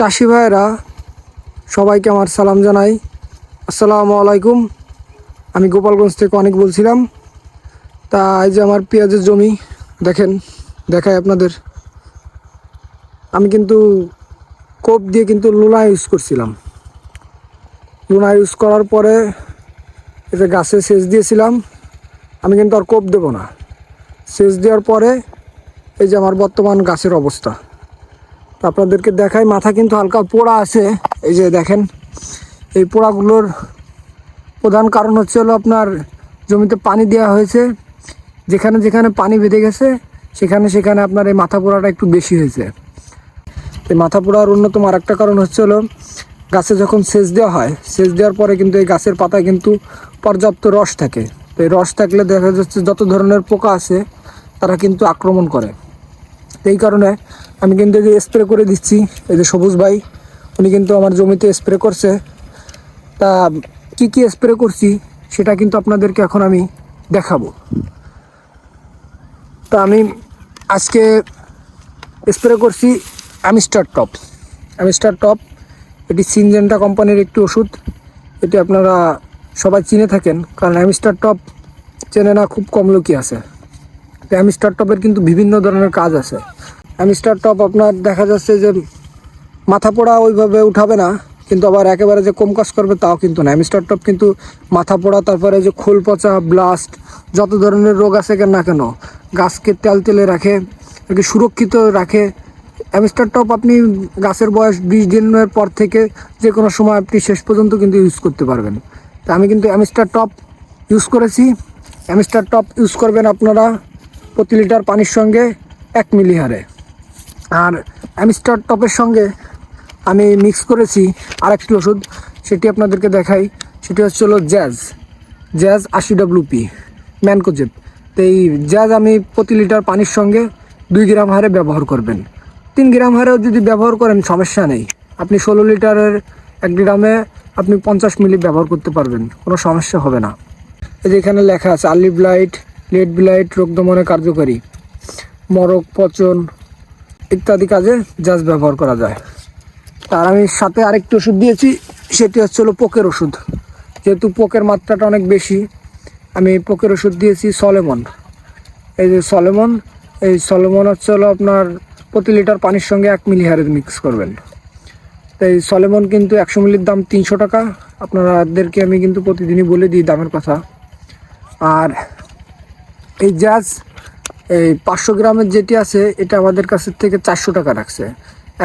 চাষি ভাইরা সবাইকে আমার সালাম জানাই। আসসালামু আলাইকুম। আমি গোপালগঞ্জ থেকে অনেক বলছিলাম। তা এই যে আমার পেঁয়াজের জমি দেখাই আপনাদের। আমি কিন্তু কোপ দিয়ে কিন্তু লুনা ইউজ করছিলাম। লুনা ইউজ করার পরে এই যে গাছে সেচ দিয়েছিলাম। আমি কিন্তু আর কোপ দেবো না। সেচ দেওয়ার পরে এই যে আমার বর্তমান গাছের অবস্থা আপনাদেরকে দেখাই। মাথা কিন্তু হালকা পোড়া আছে। এই যে দেখেন, এই পোড়াগুলোর প্রধান কারণ হচ্ছে হলো আপনার জমিতে পানি দেওয়া হয়েছে। যেখানে যেখানে পানি বেঁধে গেছে সেখানে সেখানে আপনার এই মাথা পোড়াটা একটু বেশি হয়েছে। এই মাথা পোড়ার অন্যতম আর একটা কারণ হচ্ছে হলো গাছে যখন সেচ দেওয়া হয়, সেচ দেওয়ার পরে কিন্তু এই গাছের পাতায় কিন্তু পর্যাপ্ত রস থাকে। তো এই রস থাকলে দেখা যাচ্ছে যত ধরনের পোকা আছে তারা কিন্তু আক্রমণ করে। এই কারণে আমি কিন্তু এই যে স্প্রে করে দিচ্ছি। এই যে সবুজ ভাই উনি কিন্তু আমার জমিতে স্প্রে করছে। তা কি কি স্প্রে করছি সেটা কিন্তু আপনাদেরকে এখন আমি দেখাবো। তা আমি আজকে স্প্রে করছি অ্যামিস্টার টপ। এটি সিনজেন্টা কোম্পানির একটি ওষুধ। এটি আপনারা সবাই চিনে থাকেন, কারণ অ্যামিস্টার টপ চেনে না খুব কম লোকই আছে। তো অ্যামিস্টার টপের কিন্তু বিভিন্ন ধরনের কাজ আছে। অ্যামিস্টার টপ আপনার দেখা যাচ্ছে যে মাথা পোড়া ওইভাবে উঠাবে না, কিন্তু আবার একেবারে যে কম কাজ করবে তাও কিন্তু না। অ্যামিস্টার টপ কিন্তু মাথা পোড়া, তারপরে যে খোল পচা, ব্লাস্ট, যত ধরনের রোগ আছে না কেন গাছকে তেলে রাখে, আর কি সুরক্ষিত রাখে। অ্যামিস্টার টপ আপনি গাছের বয়স 20 দিনের পর থেকে যে কোনো সময় আপনি শেষ পর্যন্ত কিন্তু ইউজ করতে পারবেন। তা আমি কিন্তু অ্যামিস্টার টপ ইউজ করেছি। অ্যামিস্টার টপ ইউজ করবেন আপনারা প্রতি লিটার পানির সঙ্গে 1 মিলি হারে। আর অ্যামিস্টার টপের সঙ্গে আমি মিক্স করেছি আরেকটি ওষুধ, সেটি আপনাদেরকে দেখাই। সেটি হচ্ছে হলো জ্যাজ 80WP ম্যানকোজেব। তো এই জ্যাজ আমি প্রতি লিটার পানির সঙ্গে 2 গ্রাম হারে ব্যবহার করবেন। 3 গ্রাম হারেও যদি ব্যবহার করেন সমস্যা নেই। আপনি 16 লিটারের 1 গ্রামে আপনি 50 মিলি ব্যবহার করতে পারবেন, কোনো সমস্যা হবে না। এই যে এখানে লেখা আছে আর্লি ব্লাইট, লেট ব্লাইট রোগ দমনে কার্যকারী, মরক পচন ইত্যাদি কাজে জ্যাজ ব্যবহার করা যায়। আর আমি সাথে আরেকটি ওষুধ দিয়েছি, সেটি হচ্ছে হলো পোকের ওষুধ। যেহেতু পোকের মাত্রাটা অনেক বেশি, আমি পোকের ওষুধ দিয়েছি সলেমন। এই যে এই সলেমন হচ্ছে হলো আপনার প্রতি লিটার পানির সঙ্গে 1 মিলি হারে মিক্স করবেন। তো এই সলেমন কিন্তু 100 মিলির দাম 300 টাকা। আপনাদেরকে আমি কিন্তু প্রতিদিনই বলে দিই দামের কথা। আর এই জ্যাজ এই 500 গ্রামের যেটি আছে এটা আমাদের কাছের থেকে 400 টাকা রাখছে।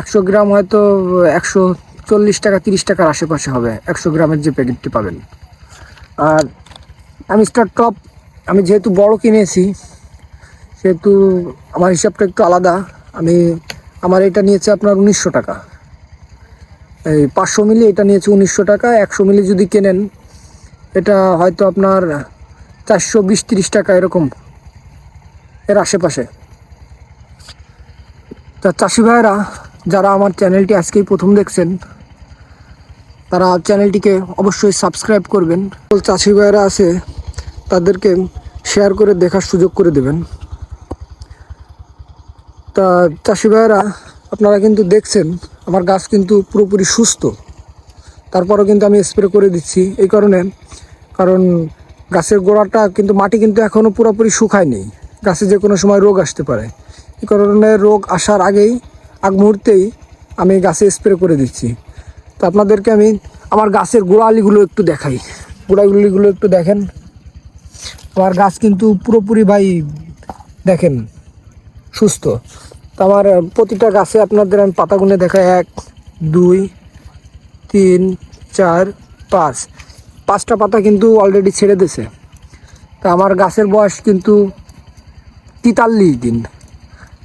100 গ্রাম হয়তো 140 টাকা 30 টাকার আশেপাশে হবে 100 গ্রামের যে প্যাকেটটি পাবেন। আর অ্যামিস্টার টপ আমি যেহেতু বড় কিনেছি সেহেতু আমার হিসাবটা একটু আলাদা। আমার এটা নিয়েছে আপনার 1900 টাকা। এই 500 মিলি এটা নিয়েছে 1900 টাকা। 100 মিলি যদি কেনেন এটা হয়তো আপনার 420-30 টাকা এরকম এর আশেপাশে। তা চাষি ভাইরা যারা আমার চ্যানেলটি আজকেই প্রথম দেখছেন তারা চ্যানেলটিকে অবশ্যই সাবস্ক্রাইব করবেন। চাষি ভাইরা আছে তাদেরকে শেয়ার করে দেখার সুযোগ করে দেবেন। তা চাষি ভাইরা আপনারা কিন্তু দেখছেন আমার গাছ কিন্তু পুরোপুরি সুস্থ, তারপরও কিন্তু আমি স্প্রে করে দিচ্ছি। এই কারণ গাছের গোড়াটা কিন্তু মাটি কিন্তু এখনও পুরোপুরি শুকায় নেই, গাছে যে কোনো সময় রোগ আসতে পারে। এই কারণে রোগ আসার আগ মুহূর্তেই আমি গাছে স্প্রে করে দিচ্ছি। তো আপনাদেরকে আমি আমার গাছের গোড়ালিগুলো একটু দেখাই। গোড়ালিগুলো একটু দেখেন। আমার গাছ কিন্তু পুরোপুরি ভাই দেখেন সুস্থ। তো আমার প্রতিটা গাছে আপনাদের আমি পাতা গুনে দেখাই 1 2 3 4 5টা পাতা কিন্তু অলরেডি ছেড়ে দিয়েছে। তা আমার গাছের বয়স কিন্তু 43 দিন।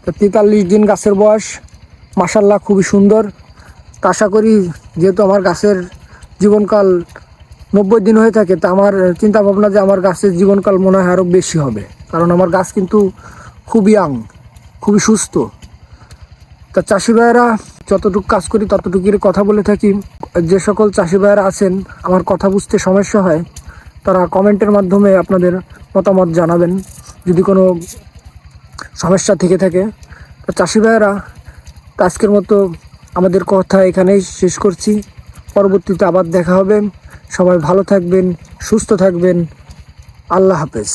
তো 43 দিন গাছের বয়স, মাশাআল্লাহ খুবই সুন্দর। তা আশা করি যেহেতু আমার গাছের জীবনকাল 90 দিন হয়ে থাকে, তা আমার চিন্তা ভাবনা যে আমার গাছের জীবনকাল মনে হয় আরও বেশি হবে, কারণ আমার গাছ কিন্তু খুবই খুবই সুস্থ। তা চাষি ভাইয়েরা যতটুকু কাজ করি ততটুকুর কথা বলে থাকি। যে সকল চাষি ভাইয়েরা আছেন আমার কথা বুঝতে সমস্যা হয় তারা কমেন্টের মাধ্যমে আপনাদের মতামত জানাবেন যদি কোনো সমস্যা থেকে থাকে। তো চাষি ভাইয়েরা আজকের মতো আমাদের কথা এখানেই শেষ করছি। পরবর্তীতে আবার দেখা হবে। সবাই ভালো থাকবেন, সুস্থ থাকবেন। আল্লাহ হাফেজ।